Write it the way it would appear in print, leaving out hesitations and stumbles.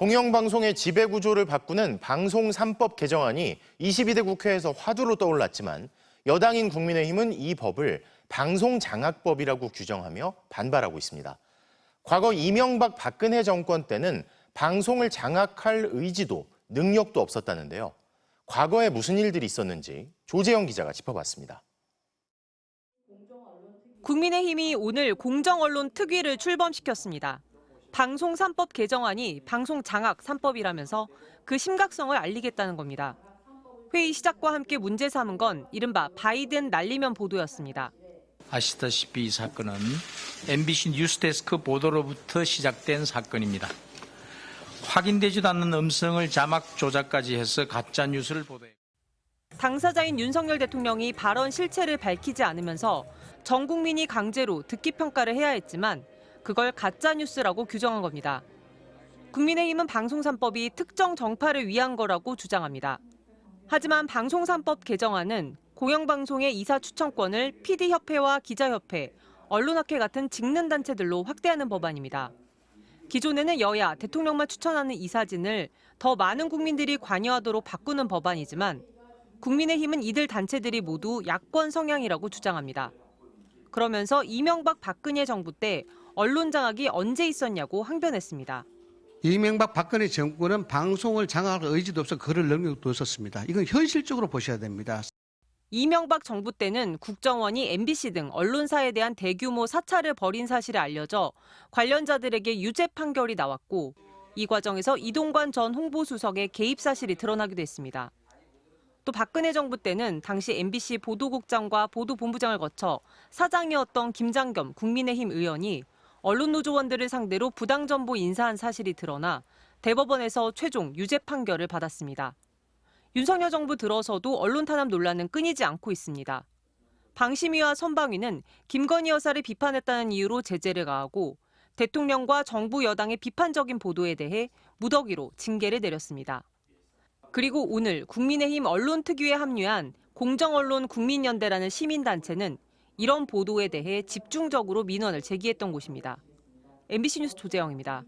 공영방송의 지배구조를 바꾸는 방송 3법 개정안이 22대 국회에서 화두로 떠올랐지만 여당인 국민의힘은 이 법을 방송장악법이라고 규정하며 반발하고 있습니다. 과거 이명박 박근혜 정권 때는 방송을 장악할 의지도 능력도 없었다는데요. 과거에 무슨 일들이 있었는지 조재영 기자가 짚어봤습니다. 국민의힘이 오늘 공정언론 특위를 출범시켰습니다. 방송 3법 개정안이 방송 장악 3법이라면서 그 심각성을 알리겠다는 겁니다. 회의 시작과 함께 문제 삼은 건 이른바 바이든 날리면 보도였습니다. 아시다시피 이 사건은 MBC 뉴스데스크 보도로부터 시작된 사건입니다. 확인되지도 않는 음성을 자막 조작까지 해서 가짜 뉴스를 보도했습니다. 당사자인 윤석열 대통령이 발언 실체를 밝히지 않으면서 전 국민이 강제로 듣기 평가를 해야 했지만 그걸 가짜뉴스라고 규정한 겁니다. 국민의힘은 방송 3법이 특정 정파를 위한 거라고 주장합니다. 하지만 방송 3법 개정안은 공영방송의 이사 추천권을 PD협회와 기자협회, 언론학회 같은 직능단체들로 확대하는 법안입니다. 기존에는 여야, 대통령만 추천하는 이사진을 더 많은 국민들이 관여하도록 바꾸는 법안이지만 국민의힘은 이들 단체들이 모두 야권 성향이라고 주장합니다. 그러면서 이명박 박근혜 정부 때 언론 장악이 언제 있었냐고 항변했습니다. 이명박 박근혜 정부는 방송을 장악할 의지도 없어 그럴 능력도 없었습니다. 이건 현실적으로 보셔야 됩니다. 이명박 정부 때는 국정원이 MBC 등 언론사에 대한 대규모 사찰을 벌인 사실이 알려져 관련자들에게 유죄 판결이 나왔고 이 과정에서 이동관 전 홍보수석의 개입 사실이 드러나기도 했습니다. 또 박근혜 정부 때는 당시 MBC 보도국장과 보도본부장을 거쳐 사장이었던 김장겸 국민의힘 의원이 언론노조원들을 상대로 부당정보 인사한 사실이 드러나 대법원에서 최종 유죄 판결을 받았습니다. 윤석열 정부 들어서도 언론 탄압 논란은 끊이지 않고 있습니다. 방심위와 선방위는 김건희 여사를 비판했다는 이유로 제재를 가하고 대통령과 정부 여당의 비판적인 보도에 대해 무더기로 징계를 내렸습니다. 그리고 오늘 국민의힘 언론특위에 합류한 공정언론 국민연대라는 시민단체는 이런 보도에 대해 집중적으로 민원을 제기했던 곳입니다. MBC 뉴스 조재영입니다.